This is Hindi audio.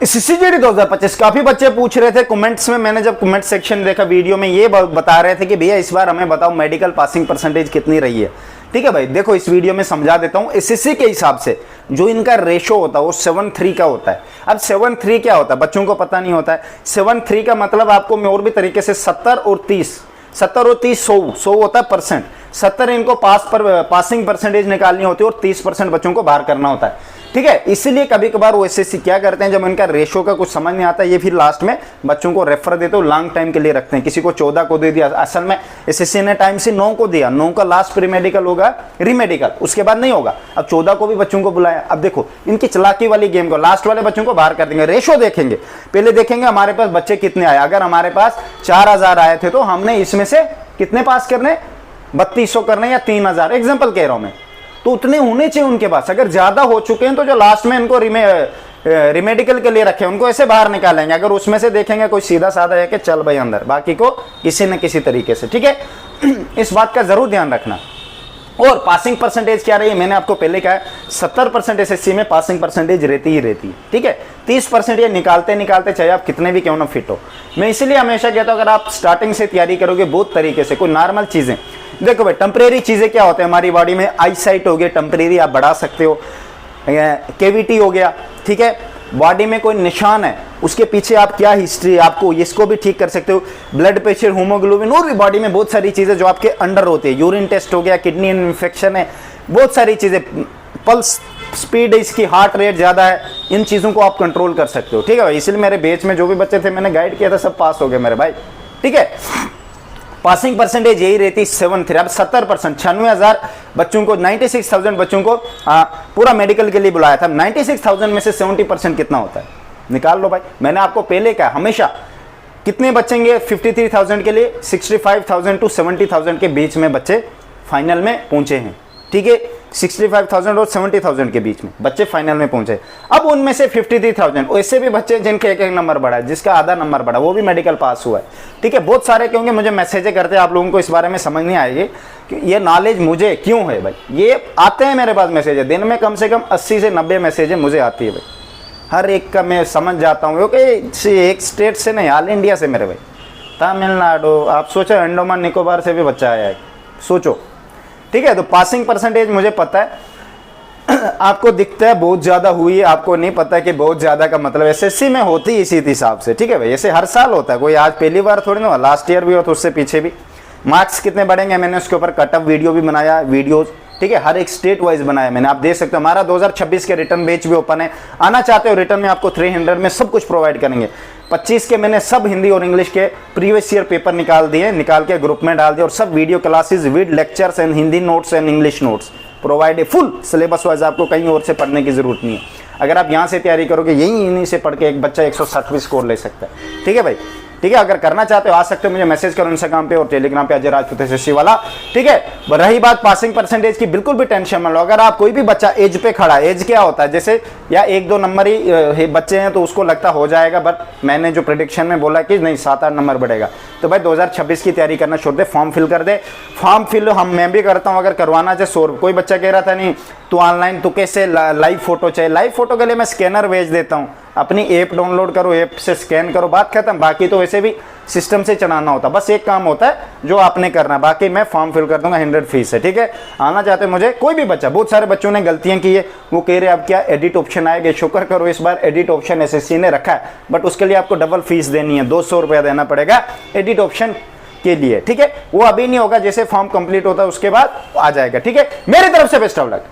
सीसीजीडी 2025 काफी बच्चे पूछ रहे थे कमेंट्स में, मैंने जब कमेंट सेक्शन देखा वीडियो में ये बता रहे थे कि भैया इस बार हमें बताओ मेडिकल पासिंग परसेंटेज कितनी रही है। ठीक है भाई, देखो इस वीडियो में समझा देता हूं। एसएससी के हिसाब से जो इनका रेशो होता है वो 7:3 का होता है। अब 7:3 क्या होता है बच्चों को पता नहीं होता है। 7:3 का मतलब आपको मैं और भी तरीके से 70 और 30 100 होता है परसेंट। 70 इनको पासिंग परसेंटेज निकालनी होती है और 30% बच्चों को बाहर करना होता है। ठीक है, इसलिए कभी कभार वो एसएससी क्या करते हैं, जब इनका रेशो का कुछ समझ नहीं आता ये फिर लास्ट में बच्चों को रेफर देते हो, लॉन्ग टाइम के लिए रखते हैं। किसी को 14 को दे दिया, असल में एसएससी ने टाइम से 9 को दिया। 9 का लास्ट प्री मेडिकल होगा, रीमेडिकल उसके बाद नहीं होगा। अब 14 को भी बच्चों को बुलाया। अब देखो इनकी चलाकी वाली गेम को, लास्ट वाले बच्चों को बाहर कर देंगे। रेशो देखेंगे, पहले देखेंगे हमारे पास बच्चे कितने आए। अगर हमारे पास 4000 आए थे तो हमने इसमें से कितने पास करने, 3200 करने या 3000, एग्जाम्पल कह रहा हूं मैं, तो उतने होने चाहिए उनके पास। अगर ज्यादा हो चुके हैं तो जो लास्ट में इनको रिमेडिकल के लिए रखे उनको ऐसे बाहर निकालेंगे। अगर उसमें से देखेंगे कोई सीधा साधा है कि चल भाई अंदर, बाकी को किसी न किसी तरीके से। ठीक है, इस बात का जरूर ध्यान रखना। और पासिंग परसेंटेज क्या रही है, मैंने आपको पहले कहा 70% एसएससी में पासिंग परसेंटेज रहती ही रहती है। ठीक है, 30% ये निकालते निकालते चाहे आप कितने भी क्यों ना फिट हो। मैं इसीलिए हमेशा कहता हूं अगर आप स्टार्टिंग से तैयारी करोगे बहुत तरीके से, कोई नॉर्मल चीजें देखो भाई, टेम्परेरी चीजें क्या होते हैं हमारी बॉडी में, आई साइट हो गया टेम्परेरी, आप बढ़ा सकते हो, केविटी हो गया। ठीक है, बॉडी में कोई निशान है उसके पीछे आप क्या हिस्ट्री, आपको इसको भी ठीक कर सकते हो। ब्लड प्रेशर, हीमोग्लोबिन और भी बॉडी में बहुत सारी चीजें जो आपके अंडर होती है। यूरिन टेस्ट हो गया, किडनी इन्फेक्शन है, बहुत सारी चीजें, पल्स स्पीड है इसकी, हार्ट रेट ज्यादा है, इन चीजों को आप कंट्रोल कर सकते हो। ठीक है, इसलिए मेरे बैच में जो भी बच्चे थे मैंने गाइड किया था सब पास हो गए मेरे भाई। ठीक है, पासिंग परसेंटेज यही रहती 7:3। अब 70%, 96,000 बच्चों को, 96,000 बच्चों को पूरा मेडिकल के लिए बुलाया था। 96,000 में से 70% कितना होता है निकाल लो भाई। मैंने आपको पहले कहा हमेशा कितने बचेंगे 53,000 के लिए, 65,000 to 70,000 के बीच में बच्चे फाइनल में पहुंचे हैं। ठीक है, 65,000 और 70,000 के बीच में बच्चे फाइनल में पहुंचे। अब उनमें से 53,000 ऐसे भी बच्चे जिनके एक नंबर बढ़ा है, जिसका आधा नंबर बढ़ा वो भी मेडिकल पास हुआ है। ठीक है, बहुत सारे, क्योंकि मुझे मैसेजें करते हैं, आप लोगों को इस बारे में समझ नहीं आएगी कि ये नॉलेज मुझे क्यों है भाई। ये आते हैं मेरे पास मैसेज, दिन में कम से कम 80 से 90 मैसेजें मुझे आती है भाई। हर एक का मैं समझ जाता हूँ, क्योंकि एक स्टेट से नहीं, ऑल इंडिया से मेरे भाई, तमिलनाडु, आप सोचो अंडमान निकोबार से भी बच्चा आया है, सोचो। ठीक है, तो पासिंग परसेंटेज मुझे पता है आपको दिखता है बहुत ज्यादा हुई है, आपको नहीं पता कि बहुत ज्यादा का मतलब एसएससी में होती है इसी हिसाब से। ठीक है भाई, ऐसे हर साल होता है, कोई आज पहली बार थोड़ी ना, लास्ट ईयर भी हो तो उससे पीछे भी। मार्क्स कितने बढ़ेंगे मैंने उसके ऊपर कटअप वीडियो भी बनाया, वीडियोज। ठीक है, हर एक स्टेट वाइज बनाया मैंने, आप देख सकते हो। हमारा 2026 के रिटर्न बैच भी ओपन है, आना चाहते हो रिटर्न में आपको 300 में सब कुछ प्रोवाइड करेंगे। 25 के मैंने सब हिंदी और इंग्लिश के प्रीवियस ईयर पेपर निकाल दिए, निकाल के ग्रुप में डाल दिए, और सब video classes with lectures and Hindi notes and English notes provide है, फुल सिलेबस वाइज। आपको कहीं और से पढ़ने की जरूरत नहीं है। अगर आप यहाँ से तैयारी करोगे, यही इन्हीं से पढ़ के एक बच्चा 160 स्कोर ले सकता है। ठीक है भाई, ठीक है, अगर करना चाहते हो आ सकते हो, मुझे मैसेज करो इंस्टाग्राम पे और टेलीग्राम पे अजय राजपूत एसएससी वाला। ठीक है, रही बात पासिंग परसेंटेज की, बिल्कुल भी टेंशन मत लो। अगर आप कोई भी बच्चा एज पे खड़ा है, एज क्या होता है, जैसे या 1-2 नंबर ही बच्चे हैं तो उसको लगता हो जाएगा, बट मैंने जो प्रेडिक्शन में बोला कि नहीं 7-8 नंबर बढ़ेगा, तो भाई 2026 की तैयारी करना छोड़ दे, फॉर्म फिल कर दे। फॉर्म फिल मैं भी करता हूँ, अगर करवाना चाहिए 100। कोई बच्चा कह रहा था नहीं तू ऑनलाइन, तू कैसे लाइव फोटो चाहिए, लाइव फोटो के लिए मैं स्कैनर भेज देता हूँ, अपनी ऐप डाउनलोड करो, ऐप से स्कैन करो, बात खत्म। बाकी तो वैसे भी सिस्टम से चलाना होता, बस एक काम होता है जो आपने करना, बाकी मैं फॉर्म फिल कर दूंगा, 100 फीस है। ठीक है, आना चाहते मुझे कोई भी बच्चा, बहुत सारे बच्चों ने गलतियां की है, वो कह रहे अब क्या एडिट ऑप्शन आएगा, शुक्र करो इस बार एडिट ऑप्शन एसएससी ने रखा है, बट उसके लिए आपको डबल फीस देनी है, 200 रुपया देना पड़ेगा एडिट ऑप्शन के लिए। ठीक है, वो अभी नहीं होगा, जैसे फॉर्म कंप्लीट होता है उसके बाद आ जाएगा। ठीक है, मेरी तरफ से बेस्ट ऑफ लक।